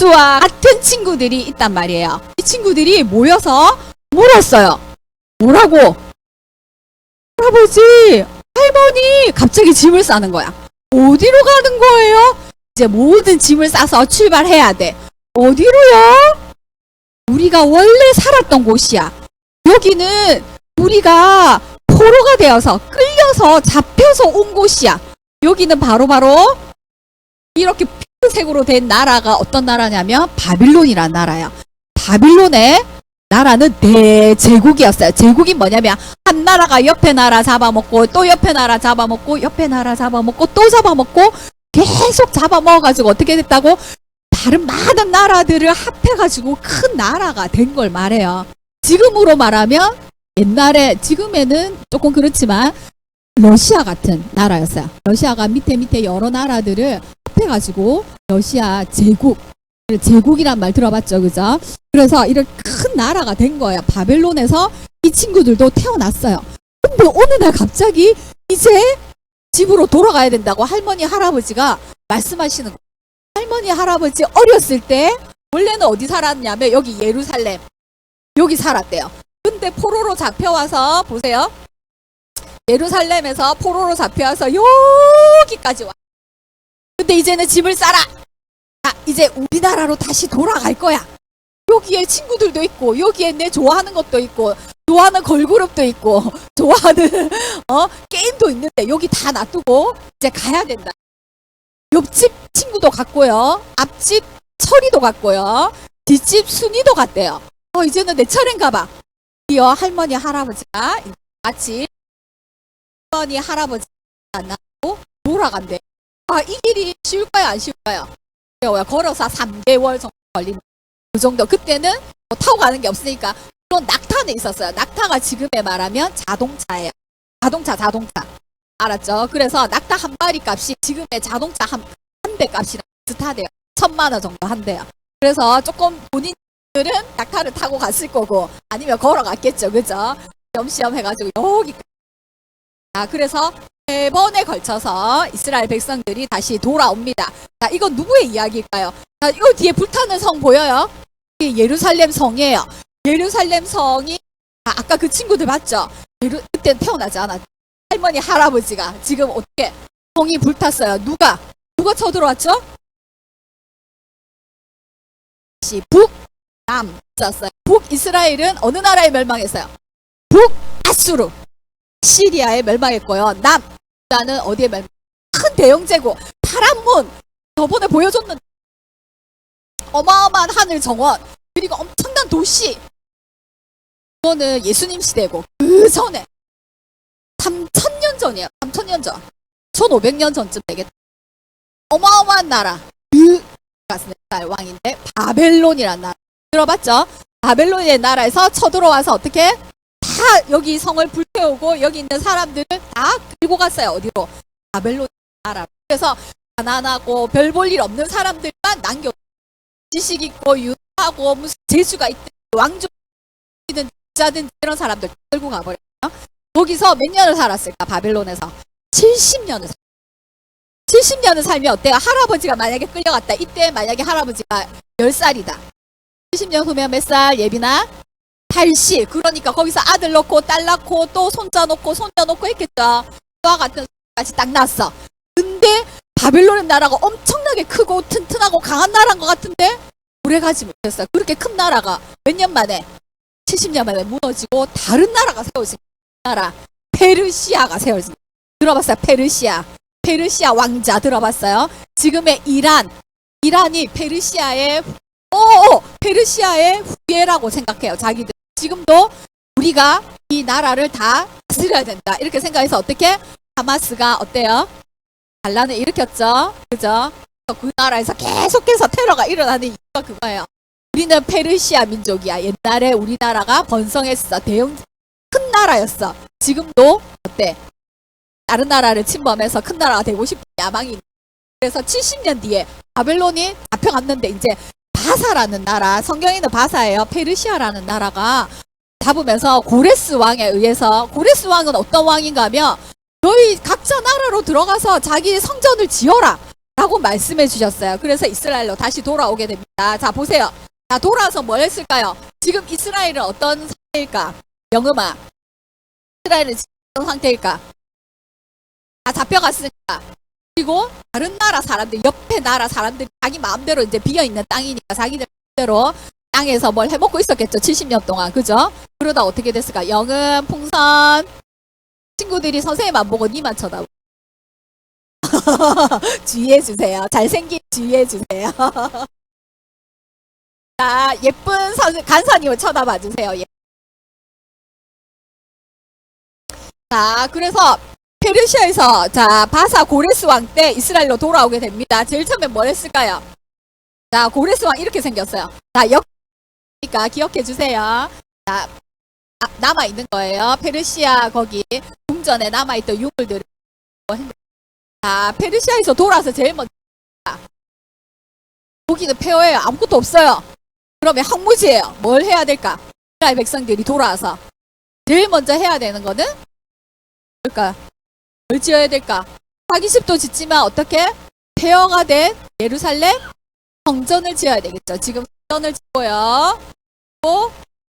고레스와 같은 친구들이 있단 말이에요. 이 친구들이 모여서 물었어요. 뭐라고? 할아버지, 할머니 갑자기 짐을 싸는 거야. 어디로 가는 거예요? 이제 모든 짐을 싸서 출발해야 돼. 어디로요? 우리가 원래 살았던 곳이야. 여기는 우리가 포로가 되어서 끌려서 잡혀서 온 곳이야. 여기는 바로 이렇게 핑크색으로 된 나라가 어떤 나라냐면 바빌론이라는 나라야. 바빌론의 나라는 대제국이었어요. 제국이 뭐냐면 한 나라가 옆에 나라 잡아먹고 또 옆에 나라 잡아먹고 옆에 나라 잡아먹고 또 잡아먹고 계속 잡아먹어가지고 어떻게 됐다고? 다른 많은 나라들을 합해가지고 큰 나라가 된 걸 말해요. 지금으로 말하면 옛날에, 지금에는 조금 그렇지만 러시아 같은 나라였어요. 러시아가 밑에 여러 나라들을 합해가지고 러시아 제국이란 말 들어봤죠, 그죠? 그래서 이런 큰 나라가 된 거예요. 바벨론에서 이 친구들도 태어났어요. 근데 어느 날 갑자기 이제 집으로 돌아가야 된다고 할머니 할아버지가 말씀하시는 거예요. 할머니 할아버지 어렸을 때 원래는 어디 살았냐면 여기 예루살렘, 여기 살았대요. 근데 포로로 잡혀와서 보세요. 예루살렘에서 포로로 잡혀와서 여기까지 와. 근데 이제는 짐을 싸라. 자, 이제 우리나라로 다시 돌아갈 거야. 여기에 친구들도 있고 여기에 내 좋아하는 것도 있고 좋아하는 걸그룹도 있고 좋아하는 게임도 있는데 여기 다 놔두고 이제 가야 된다. 옆집 친구도 갔고요. 앞집 철이도 갔고요. 뒷집 순이도 갔대요. 이제는 내 차례인가 봐. 드디어 할머니 할아버지가 같이 할머니 할아버지 만나고 돌아간대. 이 길이 쉬울까요 안 쉬울까요? 걸어서 3개월 정도 걸린다. 그 정도. 그때는 뭐 타고 가는 게 없으니까 물론 낙타는 있었어요. 낙타가 지금에 말하면 자동차예요. 자동차 알았죠? 그래서 낙타 한 마리 값이 지금의 자동차 한 대 값이랑 비슷하대요. 1,000만 원 정도 한대요. 그래서 조금 본인들은 낙타를 타고 갔을 거고 아니면 걸어갔겠죠, 그죠? 시험시험 해가지고 여기까지. 그래서 3번에 걸쳐서 이스라엘 백성들이 다시 돌아옵니다. 자, 이건 누구의 이야기일까요? 자, 이거 뒤에 불타는 성 보여요? 이게 예루살렘 성이에요. 예루살렘 성이 아까 그 친구들 봤죠? 그때는 태어나지 않았죠. 할머니 할아버지가 지금 어떻게 성이 불탔어요. 누가 쳐들어왔죠? 북남 있었어요. 북이스라엘은 어느 나라에 멸망했어요? 북아수르 시리아에 멸망했고요. 남나는 어디에 멸망? 큰 대영제국 파란문 저번에 보여줬는데 어마어마한 하늘 정원 그리고 엄청난 도시. 이거는 예수님 시대고 그 전에 3,000년 전이에요. 3,000년 전 1,500년 전쯤 되겠다. 어마어마한 나라 그 왕인데 바벨론이라는 나라 들어봤죠? 바벨론의 나라에서 쳐들어와서 어떻게 다 여기 성을 불태우고 여기 있는 사람들을 다 끌고 갔어요. 어디로? 바벨론 나라. 그래서 가난하고 별 볼 일 없는 사람들만 남겨 지식 있고 유하고 무슨 재주가 있든 왕족이든 부자든 이런 사람들 끌고 가버려요. 거기서 몇 년을 살았을까? 바벨론에서 70년을 살면 어때요? 할아버지가 만약에 끌려갔다. 이때 만약에 할아버지가 10살이다. 70년 후면 몇 살? 예비나? 80. 그러니까 거기서 아들 놓고 딸 낳고 또 손자 놓고 손녀 놓고 했겠죠. 그와 같은 까지 딱 났어. 근데 바벨론 나라가 엄청나게 크고 튼튼하고 강한 나라인 것 같은데 오래가지 못했어요. 그렇게 큰 나라가 몇 년 만에 70년 만에 무너지고 다른 나라가 세워진 나라 페르시아가 세워진. 들어봤어요? 페르시아 왕자 들어봤어요? 지금의 이란이 페르시아의 후예라고 생각해요. 자기들 지금도 우리가 이 나라를 다 다스려야 된다 이렇게 생각해서 어떻게 하마스가 어때요? 반란을 일으켰죠, 그죠? 그 나라에서 계속해서 테러가 일어나는 이유가 그거예요. 우리는 페르시아 민족이야. 옛날에 우리나라가 번성했어. 큰 나라였어. 지금도 어때? 다른 나라를 침범해서 큰 나라가 되고 싶은 야망이. 그래서 70년 뒤에 바벨론이 잡혀갔는데 이제 바사라는 나라, 성경에는 바사예요. 페르시아라는 나라가 잡으면서 고레스 왕에 의해서, 고레스 왕은 어떤 왕인가 하면 너희 각자 나라로 들어가서 자기 성전을 지어라. 라고 말씀해 주셨어요. 그래서 이스라엘로 다시 돌아오게 됩니다. 자, 보세요. 자, 돌아와서 뭘 했을까요? 지금 이스라엘은 어떤 상태일까? 영음아. 이스라엘은 지금 어떤 상태일까? 다 잡혀갔으니까. 그리고 다른 나라 사람들, 옆에 나라 사람들이 자기 마음대로 이제 비어있는 땅이니까 자기들 마음대로 땅에서 뭘 해먹고 있었겠죠. 70년 동안. 그죠? 그러다 어떻게 됐을까? 영음, 풍선. 친구들이 선생님 안 보고 니만 쳐다보고. 주의해주세요. 잘생긴 주의해주세요. 자, 예쁜 간사님을 쳐다봐주세요. 예. 자, 그래서 페르시아에서 자 바사 고레스 왕 때 이스라엘로 돌아오게 됩니다. 제일 처음에 뭘 했을까요? 자, 고레스 왕 이렇게 생겼어요. 자, 역니까 기억해 주세요. 자, 남아 있는 거예요. 페르시아 거기 궁전에 남아 있던 유물들을. 자, 페르시아에서 돌아와서 제일 먼저 거기는 폐허예요. 아무것도 없어요. 그러면 황무지예요. 뭘 해야 될까? 이스라엘 백성들이 돌아와서 제일 먼저 해야 되는 거는 뭘까? 뭘 지어야 될까? 자기 집도 짓지만 어떻게? 폐허가 된 예루살렘 성전을 지어야 되겠죠. 지금 성전을 짓고요. 또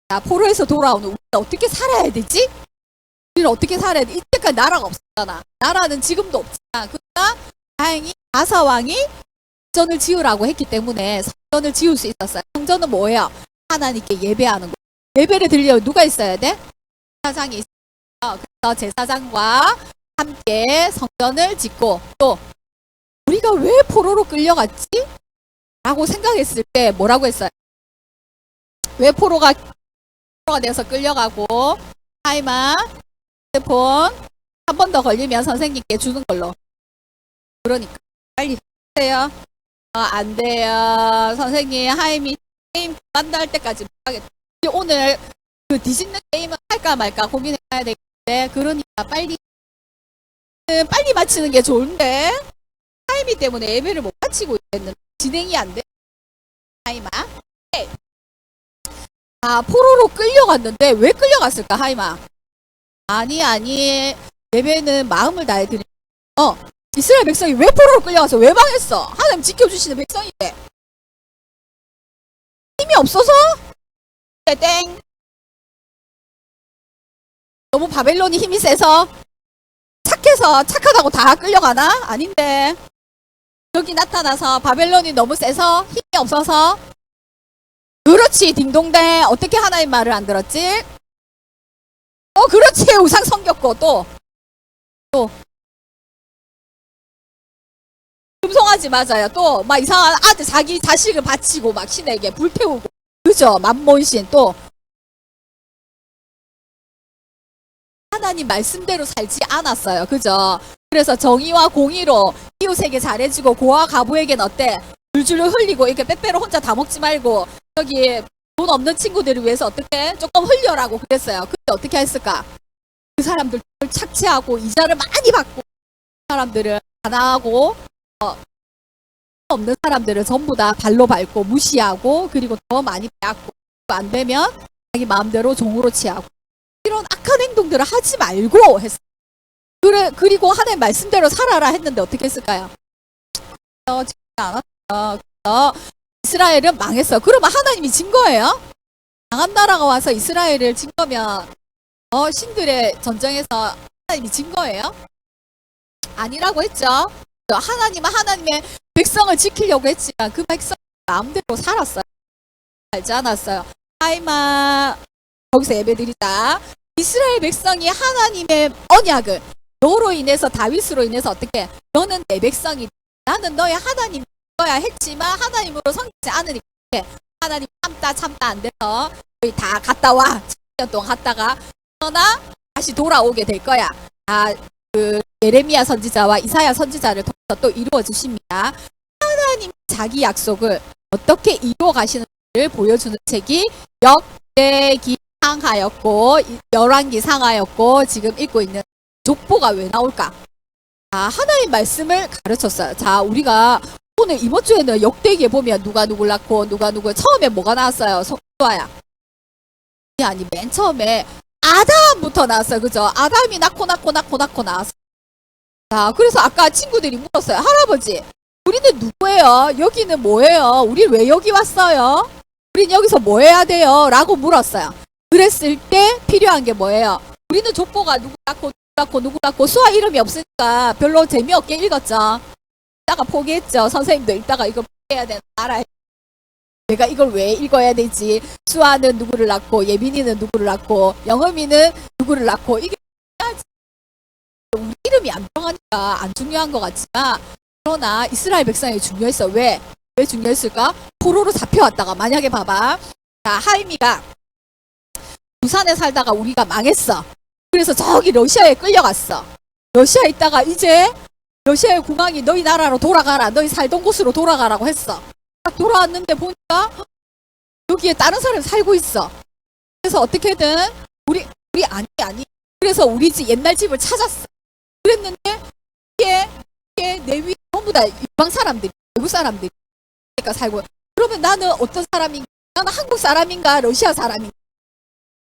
자, 포로에서 돌아오는 우리가 어떻게 살아야 되지? 우리는 어떻게 살아야 돼? 이때까지 나라가 없었잖아. 나라는 지금도 없지만 그러나 다행히 바사 왕이 성전을 지으라고 했기 때문에 성전을 지을 수 있었어요. 성전은 뭐예요? 하나님께 예배하는 거. 예배를 드리려면 누가 있어야 돼? 제사장이 있어요. 그래서 제사장과 함께 성전을 짓고 또 우리가 왜 포로로 끌려갔지? 라고 생각했을 때 뭐라고 했어요? 왜 포로가 돼서 끌려가고 타이머 핸드폰 한 번 더 걸리면 선생님께 주는 걸로. 그러니까 빨리 해주세요. 안 돼요. 선생님 하임이 게임 만날 때까지 못 하겠다. 오늘 그 뒤집는 게임을 할까 말까 고민해야 되겠는데 그러니까 빨리 마치는 게 좋은데 하임이 때문에 예배를 못 마치고 있는데 진행이 안 돼. 하이마. 아, 포로로 끌려갔는데 왜 끌려갔을까 하이마? 아니 예배는 마음을 다해 드리. 이스라엘 백성이 왜 포로로 끌려가서 왜 망했어? 하나님 지켜주시는 백성인데 힘이 없어서? 땡. 너무 바벨론이 힘이 세서 착해서 착하다고 다 끌려가나? 아닌데 여기 나타나서 바벨론이 너무 세서 힘이 없어서. 그렇지 딩동댕. 어떻게 하나님 말을 안 들었지? 그렇지 우상 섬겼고 또 금송아지 맞아요. 또 막 이상한 아들 자기 자식을 바치고 막 신에게 불태우고 그죠? 만몬신 또 하나님 말씀대로 살지 않았어요. 그죠? 그래서 정의와 공의로 이웃에게 잘해주고 고아 가부에겐 어때? 줄줄 흘리고 이렇게 빼빼로 혼자 다 먹지 말고 저기 돈 없는 친구들을 위해서 어떻게 조금 흘려라고 그랬어요. 근데 어떻게 했을까? 그 사람들 착취하고 이자를 많이 받고 사람들을 가난하고 없는 사람들을 전부 다 발로 밟고 무시하고 그리고 더 많이 빼앗고 안 되면 자기 마음대로 종으로 취하고 이런 악한 행동들을 하지 말고 했어요. 그리고 하나님 말씀대로 살아라 했는데 어떻게 했을까요? 지지 않았어요. 이스라엘은 망했어요. 그러면 하나님이 진 거예요? 강한 나라가 와서 이스라엘을 진 거면 신들의 전쟁에서 하나님이 진 거예요? 아니라고 했죠. 하나님은 하나님의 백성을 지키려고 했지만 그 백성 마음대로 살았어요. 알지 않았어요. 하이마 거기서 예배드리다. 이스라엘 백성이 하나님의 언약을 너로 인해서 다윗으로 인해서 어떻게 너는 내 백성이 나는 너의 하나님 거야 했지만 하나님으로 섬기지 않으니까 하나님 참다 안 돼서 거의 다 갔다 와. 10년 동안 갔다가 그러나 다시 돌아오게 될 거야. 그 예레미야 선지자와 이사야 선지자를 통해서 또 이루어 주십니다. 하나님 자기 약속을 어떻게 이루어 가시는지를 보여주는 책이 역대기 상하였고 열왕기 상하였고 지금 읽고 있는 족보가 왜 나올까? 하나님 말씀을 가르쳤어요. 자, 우리가 오늘 이번 주에는 역대기에 보면 누가 누굴 낳고 누가 누굴 처음에 뭐가 나왔어요? 소아야. 아니 맨 처음에 아담부터 나왔어요. 그죠? 아담이 낳고 나왔어요. 자, 그래서 아까 친구들이 물었어요. 할아버지, 우리는 누구예요? 여기는 뭐예요? 우리 왜 여기 왔어요? 우린 여기서 뭐 해야 돼요? 라고 물었어요. 그랬을 때 필요한 게 뭐예요? 우리는 족보가 누구 낳고 수아 이름이 없으니까 별로 재미없게 읽었죠. 읽다가 포기했죠. 선생님도 읽다가 이거 포기해야 되나 알아야 내가 이걸 왜 읽어야 되지? 수아는 누구를 낳고 예빈이는 누구를 낳고 영음이는 누구를 낳고 이게 우리 이름이 안 들어가니까 안 중요한 것 같지만 그러나 이스라엘 백성이 중요했어. 왜 중요했을까? 포로로 잡혀왔다가 만약에 봐봐. 자, 하임이가 부산에 살다가 우리가 망했어. 그래서 저기 러시아에 끌려갔어. 러시아에 있다가 이제 러시아의 국왕이 너희 나라로 돌아가라. 너희 살던 곳으로 돌아가라고 했어. 딱 돌아왔는데 보니까 여기에 다른 사람이 살고 있어. 그래서 어떻게든 우리 아니. 그래서 우리 집 옛날 집을 찾았어. 그랬는데 이게 내 위에 전부 다 이방 사람들이 외국 사람들이 살고. 그러면 나는 어떤 사람인가? 나는 한국 사람인가? 러시아 사람인가?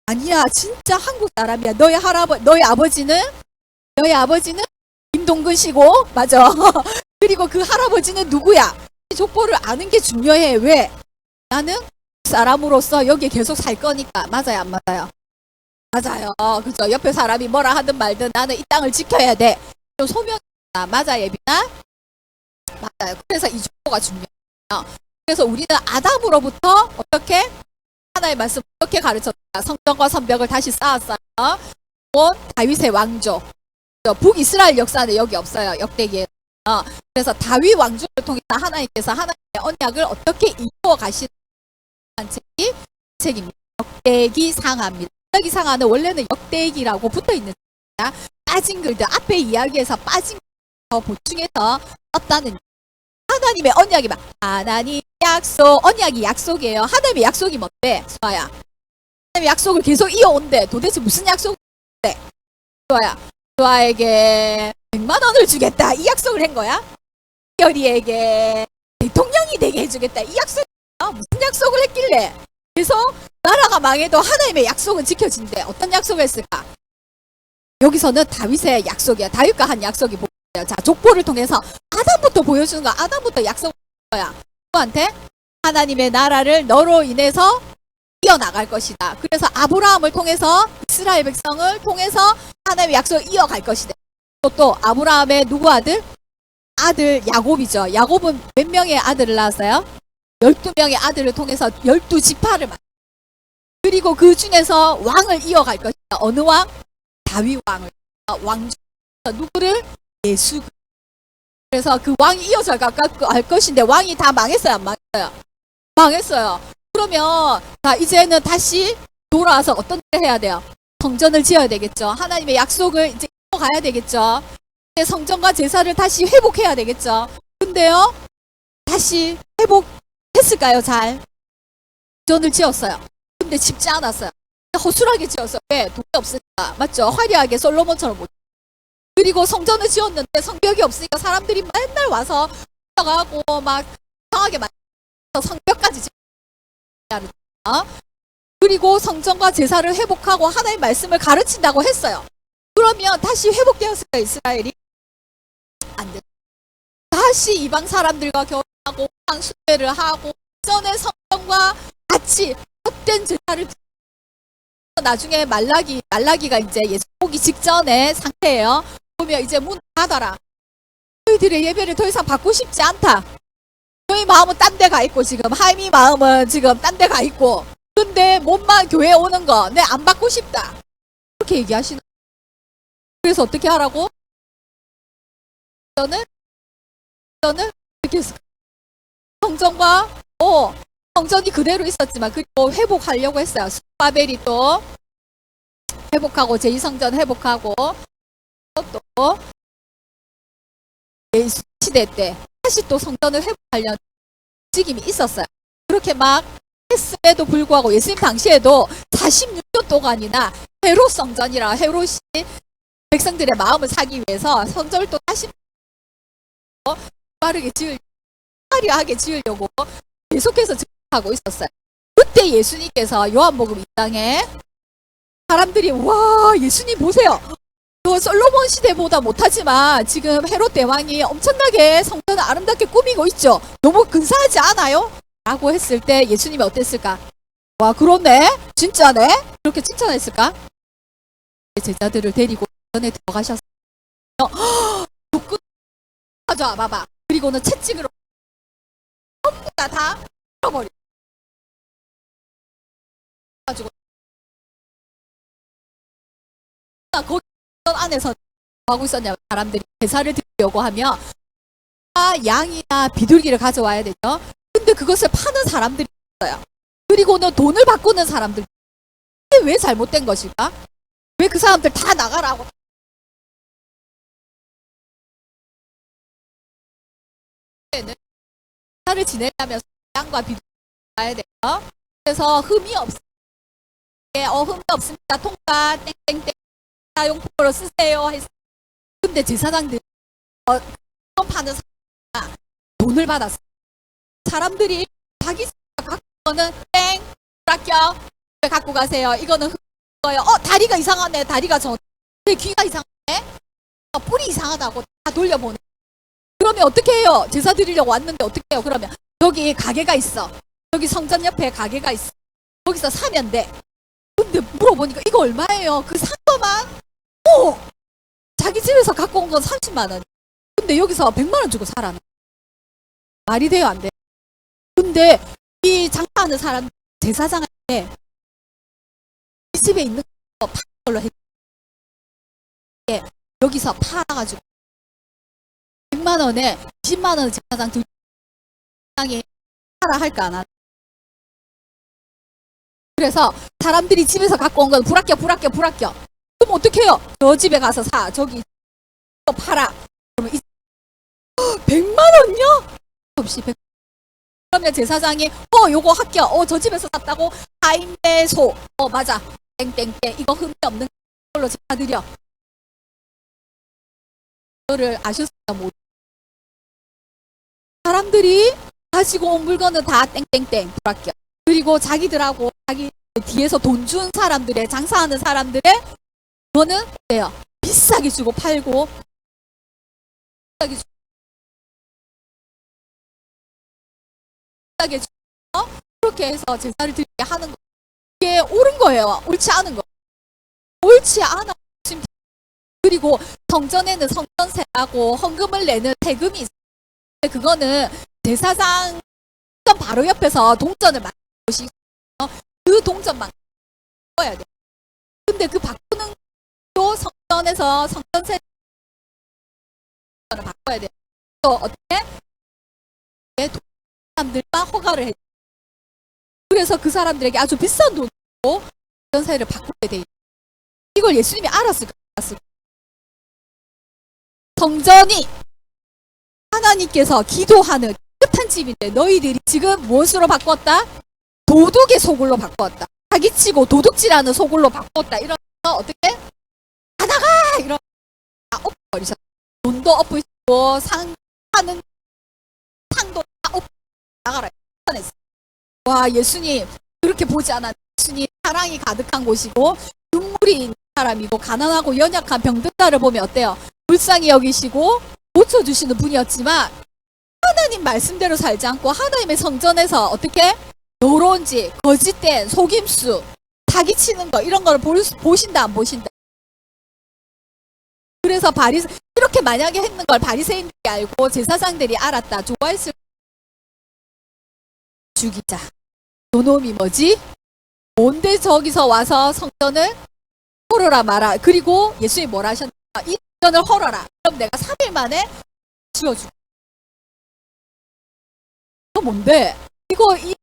아니야, 진짜 한국 사람이야. 너희 아버지는 김동근 씨고, 맞아. 그리고 그 할아버지는 누구야? 족보를 아는 게 중요해. 왜? 나는 사람으로서 여기에 계속 살 거니까. 맞아요, 안 맞아요? 맞아요. 그죠? 옆에 사람이 뭐라 하든 말든 나는 이 땅을 지켜야 돼. 좀 소명이다. 맞아, 예빈아? 맞아요. 그래서 이 족보가 중요해요. 그래서 우리는 아담으로부터 어떻게? 하나의 말씀 어떻게 가르쳤다. 성전과 성벽을 다시 쌓았어요. 다윗의 왕조. 북이스라엘 역사는 여기 없어요. 역대기에. 그래서 다윗 왕조를 통해서 하나님께서 하나님의 언약을 어떻게 이루어 가시는 책입니다. 역대기 상하입니다. 역대기 상하는 원래는 역대기라고 붙어 있는 책입니다. 빠진 글들 앞에 이야기에서 빠진 거 보충해서 썼다는 하나님의 언약이 막 하나님 약속 언약이 약속이에요. 하나님의 약속이 뭔데? 수아야. 하나님의 약속을 계속 이어온대. 도대체 무슨 약속인데? 수아야. 수아에게 100만 원을 주겠다. 이 약속을 한 거야? 결이에게 대통령이 되게 해주겠다. 이 약속 무슨 약속을 했길래? 그래서 나라가 망해도 하나님의 약속은 지켜진대. 어떤 약속을 했을까? 여기서는 다윗의 약속이야. 다윗과 한 약속이 보여요. 자, 족보를 통해서 아담부터 보여주는 거야. 아담부터 약속을 하는 거야. 누구한테? 하나님의 나라를 너로 인해서 이어나갈 것이다. 그래서 아브라함을 통해서 이스라엘 백성을 통해서 하나님의 약속을 이어갈 것이다. 또 아브라함의 누구 아들? 아들 야곱이죠. 야곱은 몇 명의 아들을 낳았어요? 12명의 아들을 통해서 12지파를 그리고 그 중에서 왕을 이어갈 것이다. 어느 왕? 다윗 왕을. 왕조. 누구를? 예수. 그래서 그 왕이 이어서 갈 것인데 왕이 다 망했어요? 안 망했어요? 망했어요. 그러면 자 이제는 다시 돌아와서 어떤 일을 해야 돼요? 성전을 지어야 되겠죠. 하나님의 약속을 이제 가야 되겠죠. 성전과 제사를 다시 회복해야 되겠죠. 근데요, 다시 회복했을까요? 잘 성전을 지었어요. 근데 짓지 않았어요. 허술하게 지었어요. 왜? 돈이 없으니까. 맞죠? 화려하게 솔로몬처럼 못. 그리고 성전을 지었는데 성벽이 없으니까 사람들이 맨날 와서 가고 막 이상하게 만들어서 성벽까지 지어야 그리고 성전과 제사를 회복하고 하나님의 말씀을 가르친다고 했어요. 그러면 다시 회복되었을까요? 이스라엘이? 안 돼. 다시 이방 사람들과 결혼하고 숭배를 하고 전에 성전과 같이 헛된 제사를 나중에 말라기가 이제 예수 오기 직전의 상태예요. 보면 이제 문 닫아라. 너희들의 예배를 더 이상 받고 싶지 않다. 너희 마음은 딴 데 가 있고 지금 하임이 마음은 지금 딴 데 가 있고 근데 몸만 교회에 오는 거 내 안 받고 싶다. 그렇게 얘기하시는 그래서 어떻게 하라고? 저는 어떻게 했을까? 성전이 그대로 있었지만 그리고 회복하려고 했어요. 바벨이 또 회복하고 제2성전 회복하고 또 예수 시대 때 다시 또 성전을 회복하려는 움직임이 있었어요. 그렇게 막 했음에도 불구하고 예수님 당시에도 46년 동안이나 헤롯 성전이라 헤롯이 백성들의 마음을 사기 위해서 성전을 또 다시 화려하게 지으려고 계속해서 하고 있었어요. 그때 예수님께서 요한복음 2장에 사람들이 와 예수님 보세요. 그 솔로몬 시대보다 못하지만 지금 헤롯 대왕이 엄청나게 성전을 아름답게 꾸미고 있죠. 너무 근사하지 않아요? 라고 했을 때 예수님이 어땠을까? 와, 그렇네? 진짜네? 그렇게 칭찬했을까? 제자들을 데리고 전에 들어가셨어요. 가져와 봐봐. 그리고는 채찍으로 전부 다 풀어버려 가지고 거기 안에서 뭐 하고 있었냐면 사람들이 제사를 드리려고 하면 양이나 비둘기를 가져와야 되죠. 근데 그것을 파는 사람들이 있어요. 그리고는 돈을 바꾸는 사람들. 이게 왜 잘못된 것일까? 왜 그 사람들 다 나가라고? 제사를 지내려면 양과 비둘기 가야 돼요. 그래서 흠이 없어요. 흠이 없습니다. 통과 땡땡땡 사용품으로 쓰세요. 했어요. 근데 제사장들이 파는 사람 돈을 받았어요. 사람들이 자기 갖고 거는 땡 불합격 갖고 가세요. 이거는 거예요. 다리가 이상하네. 다리가 귀가 이상하네. 뿔이 이상하다고 다 돌려보내. 그러면 어떻게 해요? 제사 드리려고 왔는데 어떻게 해요? 그러면 여기 가게가 있어. 여기 성전 옆에 가게가 있어. 거기서 사면 돼. 근데 물어보니까 이거 얼마예요? 그 산 거만 자기 집에서 갖고 온 건 30만 원. 근데 여기서 100만 원 주고 사라는. 말이 돼요? 안 돼? 근데 이 장사하는 사람 제사장한테 이 집에 있는 거 파는 걸로 해. 여기서 팔아가지고 100만 원에 10만 원 제사장 두 장이 팔아 할까 안 하나? 그래서 사람들이 집에서 갖고 온 건 불합격. 그럼 어떻게 해요? 저 집에 가서 사. 저기 또 팔아. 그러면 100만 원요? 없이 100. 그러면 제사장이 요거 합격. 저 집에서 샀다고 하인매소. 맞아. 땡땡땡. 이거 흠이 없는 걸로 제사 드려. 이거를 아셨을까 모르. 사람들이 가지고 온 물건은 다 땡땡땡 불합격. 그리고 자기들하고 자기 뒤에서 돈 준 사람들의 장사하는 사람들의 그거는 어때요? 비싸게 주고 팔고 비싸게 주고 그렇게 해서 제사를 드리게 하는 거. 이게 옳은 거예요. 옳지 않은 거. 옳지 않아. 그리고 성전에는 성전세하고 헌금을 내는 세금이 있어요. 그거는 제사장 바로 옆에서 동전을 만든 곳이 있어요. 그 동전만 바꿔야 돼. 근데 그 바꾸는 또 성전에서 성전세 바꿔야 돼. 또 어떻게? 사람들만 허가를 해. 그래서 그 사람들에게 아주 비싼 돈으로 성전세를 바꾸게 돼. 이걸 예수님이 알았을까? 성전이 하나님께서 기도하는 깨끗한 집인데 너희들이 지금 무엇으로 바꿨다? 도둑의 소굴로 바꿨다. 사기치고 도둑질하는 소굴로 바꿨다. 이러면서 어떻게? 가다가 이런 다 엎어버리셨다. 돈도 엎으시고 하는 상도 다 엎어 나가라. 와, 예수님 그렇게 보지 않았. 예수님 사랑이 가득한 곳이고 눈물이 있는 사람이고 가난하고 연약한 병든 자를 보면 어때요? 불쌍히 여기시고 고쳐주시는 분이었지만 하나님 말씀대로 살지 않고 하나님의 성전에서 어떻게 노론지 거짓된 속임수 사기치는 거 이런 걸 보신다 안 보신다. 그래서 이렇게 만약에 했는 걸 바리새인들이 알고 제사장들이 알았다. 좋아했을 죽이자. 요놈이 뭐지? 뭔데 저기서 와서 성전을 헐어라 마라. 그리고 예수님이 뭐라 하셨나? 이 성전을 헐어라. 그럼 내가 3일 만에 지어주고. 이거 뭔데? 이거 이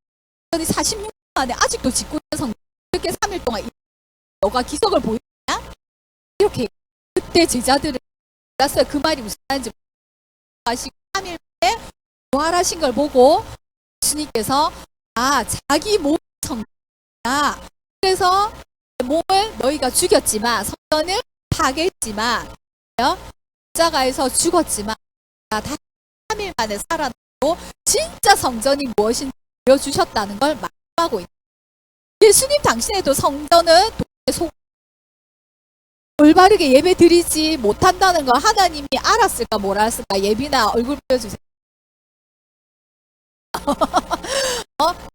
성전이 46년 만에 아직도 짓고 있는 성전. 이렇게 3일 동안 너가 기적을 보이냐? 이렇게 그때 제자들은 몰랐어요. 그 말이 무슨 말인지 아시고 3일 만에 부활하신 걸 보고 예수님께서 자기 몸 성전이야. 그래서 몸을 너희가 죽였지만 성전을 파괴했지만 십자가에서 죽었지만 다시 3일 만에 살아나고 진짜 성전이 무엇인지 보여주셨다는 걸 말하고 있는. 예수님 당시에도 성전은 올바르게 예배 드리지 못한다는 거 하나님이 알았을까 몰랐을까? 예비나 얼굴 보여주세요.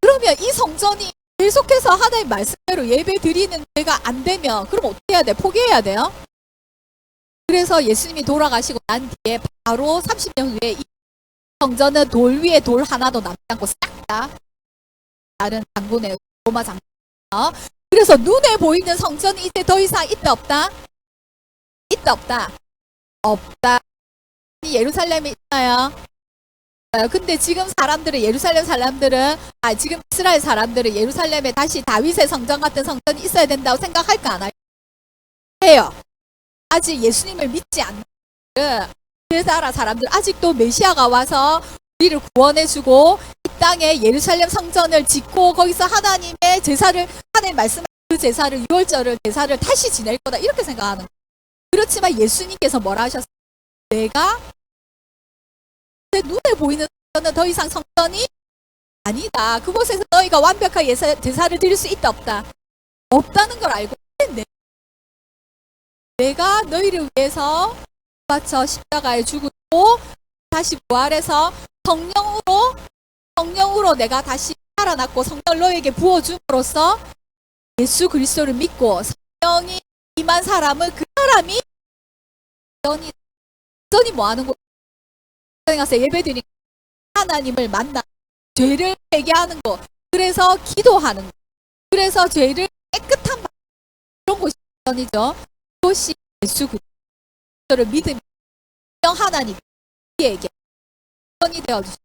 그러면 이 성전이 계속해서 하나님 말씀대로 예배 드리는 데가 안 되면 그럼 어떻게 해야 돼? 포기해야 돼요? 그래서 예수님이 돌아가시고 난 뒤에 바로 30년 후에 이 성전은 돌 위에 돌 하나도 남지 않고 싹 다 다른 장군의 로마 장군. 그래서 눈에 보이는 성전이 이제 더 이상 있다 없다? 있다 없다? 없다. 예루살렘에 있나요? 근데 지금 사람들은 예루살렘 사람들은 지금 이스라엘 사람들은 예루살렘에 다시 다윗의 성전 같은 성전이 있어야 된다고 생각할까 안 할까? 해요. 아직 예수님을 믿지 않는 그 나라 사람들 아직도 메시아가 와서 우리를 구원해주고 이 땅에 예루살렘 성전을 짓고 거기서 하나님의 제사를 하나님 말씀한 그 제사를 6월절을 제사를 다시 지낼 거다 이렇게 생각하는 거예요. 그렇지만 예수님께서 뭐라 하셨어요? 내가 내 눈에 보이는 성전은 더 이상 성전이 아니다. 그곳에서 너희가 완벽하게 제사를 드릴 수 있다 없다? 없다는 걸 알고 있는데 내가 너희를 위해서 바쳐 십자가에 죽고 다시 부활해서 성령으로 내가 다시 살아났고 성령을 너에게 부어줌으로써 예수 그리스도를 믿고 성령이 임한 사람은 그 사람이 완전히 뭐 하는 거예요? 예배드리니까 하나님을 만나 죄를 회개하는 거 그래서 기도하는 거 그래서 죄를 깨끗한 그런 곳이 전이죠. 그것이 예수 그리스도를 믿으면 하나님이 우리에게 선이 되어주시고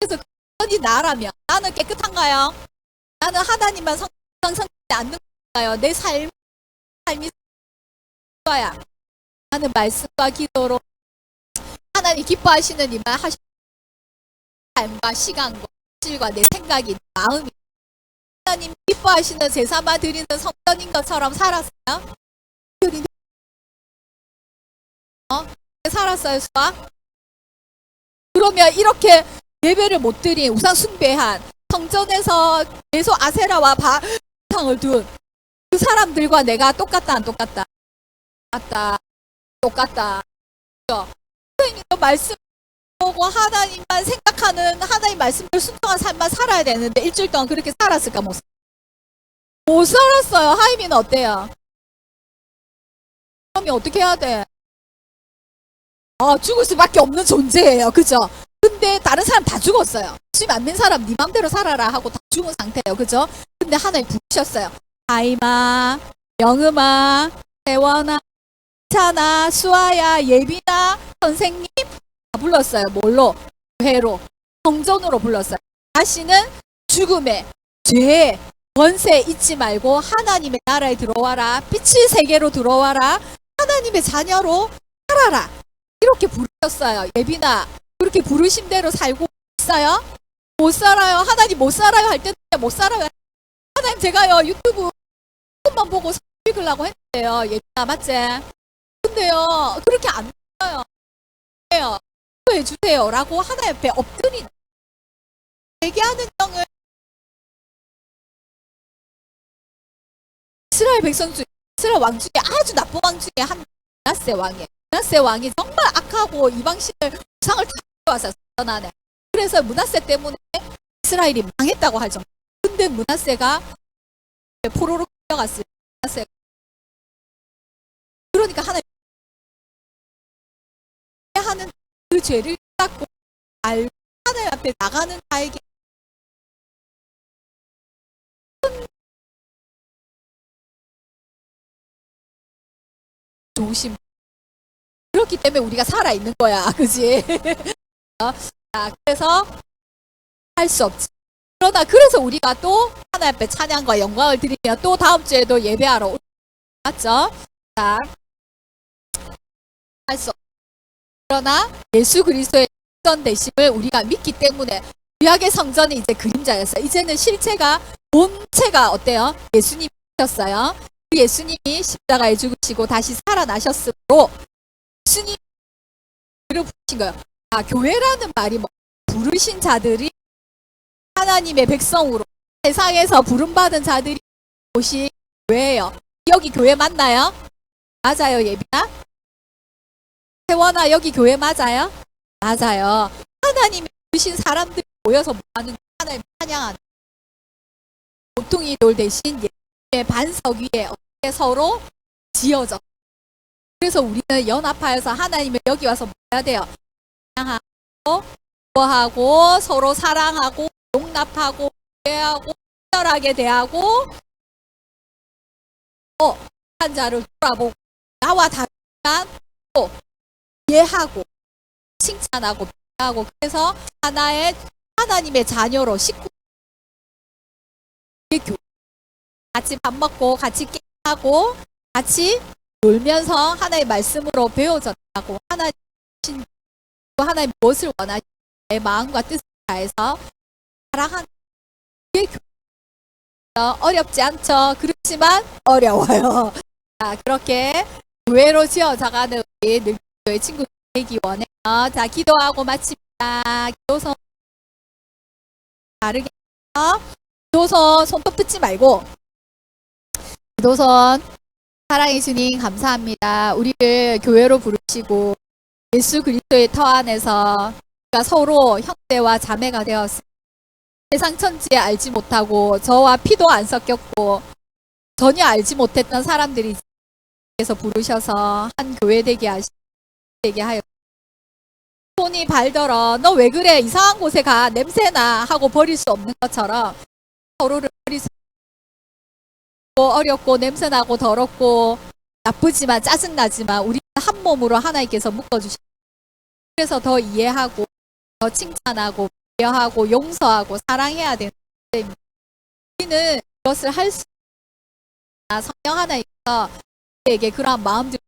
그래서 그 선이 나라면 나는 깨끗한가요? 나는 하나님만 성성하지 않는 건가요? 내 삶이 거야. 나는 말씀과 기도로 하나님 기뻐하시는 일만 하시고 삶과 시간과 실과 내 생각이 내 마음이 하나님 기뻐하시는 제사만 드리는 성전인 것처럼 살았어요? 살았어요, 수아? 그러면 이렇게 예배를 못 드린 우상 숭배한 성전에서 계속 아세라와 바상을 둔 그 사람들과 내가 똑같다 안 똑같다? 똑같다. 하나님의 말씀 보고 하나님만 생각하는 하나님 말씀을 순종한 삶만 살아야 되는데 일주일 동안 그렇게 살았을까? 못 살았어요. 하이미는 어때요? 그러면 어떻게 해야 돼? 죽을 수밖에 없는 존재예요. 그죠? 근데 다른 사람 다 죽었어요. 주님 안 믿는 사람 네 맘대로 살아라 하고 다 죽은 상태예요. 그죠? 근데 하나님 부르셨어요. 하이마, 영음아, 세원아, 찬아, 수아야, 예비나, 선생님 다 불렀어요. 뭘로? 회로, 성전으로 불렀어요. 다시는 죽음에, 죄에, 원세 잊지 말고 하나님의 나라에 들어와라. 빛의 세계로 들어와라. 하나님의 자녀로 살아라. 이렇게 부르셨어요. 예비나 그렇게 부르신 대로 살고 있어요? 못 살아요. 하나님 못 살아요 할 때는 못 살아요. 하나님 제가요 유튜브 조금만 보고 읽으려고 했는데요. 예비나 맞지? 근데요 그렇게 안 돼요. 해주세요 라고 하나님 앞에 엎드린 회개하는 영을 이스라엘 백성 중에 이스라엘 왕 중에 아주 나쁜 왕 중에 한 므낫세 왕이에요. 므낫세 왕이 정말 악하고 이방신을 우상을 다 가져와서 선하네. 그래서 므낫세 때문에 이스라엘이 망했다고 할 정도. 근데 므낫세가 포로로 끌려갔어요. 므낫세가. 그러니까 하나님 하는 그 죄를 닦고 알고 하나님 앞에 나가는 자에게 조심. 그렇기 때문에 우리가 살아있는 거야. 그지? 자, 그래서 할 수 없지. 그러나 그래서 우리가 또 하나님 앞에 찬양과 영광을 드리며 또 다음 주에도 예배하러 오죠. 맞죠? 자, 할 수 없지. 그러나 예수 그리스도의 성전 되심을 우리가 믿기 때문에 구약의 성전이 이제 그림자였어요. 이제는 실체가 본체가 어때요? 예수님이셨어요. 그 예수님이 십자가에 죽으시고 다시 살아나셨으므로 예수님을 부르신 거예요. 교회라는 말이 부르신 자들이 하나님의 백성으로 세상에서 부름받은 자들이 곳이 교회예요. 여기 교회 맞나요? 맞아요, 예빈아? 세원아, 여기 교회 맞아요? 맞아요. 하나님이 주신 사람들이 모여서 뭐 하는 하나님 찬양하는 모퉁이 돌 대신 예수님의 반석 위에 어떻게 서로 지어져. 그래서 우리는 연합하여서 하나님을 여기 와서 뭐 해야 돼요? 찬양하고 기도하고 서로 사랑하고 용납하고 이해하고 친절하게 대하고 한 자를 돌아보고 나와 다르지만 또 이해하고 칭찬하고 비하고 그래서 하나의 하나님의 자녀로 식구 같이 밥 먹고 같이 게임하고 같이 놀면서 하나의 말씀으로 배워졌다고 하나님 무엇을 원하시는 내 마음과 뜻을 다해서 사랑하는 게 어렵지 않죠. 그렇지만 어려워요. 자, 그렇게 교회로 지어져가는 우리 늙은교회 친구들 되기 원해요. 자, 기도하고 마칩니다. 기도선 다르게 기도선 손톱 뜯지 말고 기도선 사랑해 주님 감사합니다. 우리를 교회로 부르시고 예수 그리스도의 터 안에서 우리가 서로 형제와 자매가 되었습니다. 세상 천지에 알지 못하고 저와 피도 안 섞였고 전혀 알지 못했던 사람들이 에서 부르셔서 한 교회 되게 하여 손이 발더러 너 왜 그래 이상한 곳에 가 냄새나 하고 버릴 수 없는 것처럼 서로를 버릴 수 어렵고 냄새나고 더럽고 나쁘지만 짜증나지만 우리는 한 몸으로 하나님께서 묶어주셨어요. 그래서 더 이해하고 더 칭찬하고 배려하고 용서하고 사랑해야 되는 때입니다. 우리는 그것을 할 수 성령 하나님께서 우리에게 그러한 마음들을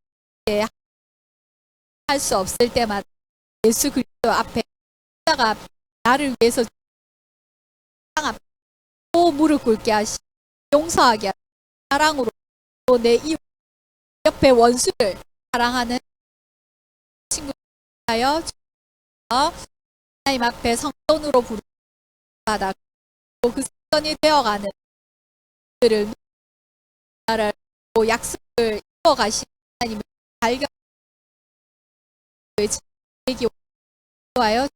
할 수 없을 때마다 예수 그리스도 앞에 십자가 나를 위해서 앞에 또 무릎 꿇게 하시고 용서하게 하시고 사랑으로 또 내 이웃 옆에 원수를 사랑하는 친구하여 하나님 앞에 성전으로 부르받아 또 그 성전이 되어가는 그들을 약속을 이루어가시는 하나님을 발견 되기 좋아요.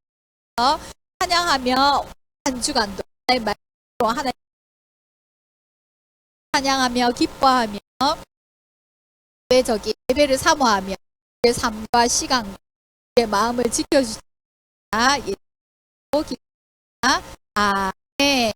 찬양하며 한 주간도 하나님 말씀으로 하나님 찬양하며 기뻐하며 예배적인 예배를 사모하며 내 삶과 시간 내 마음을 지켜주시다. 아멘.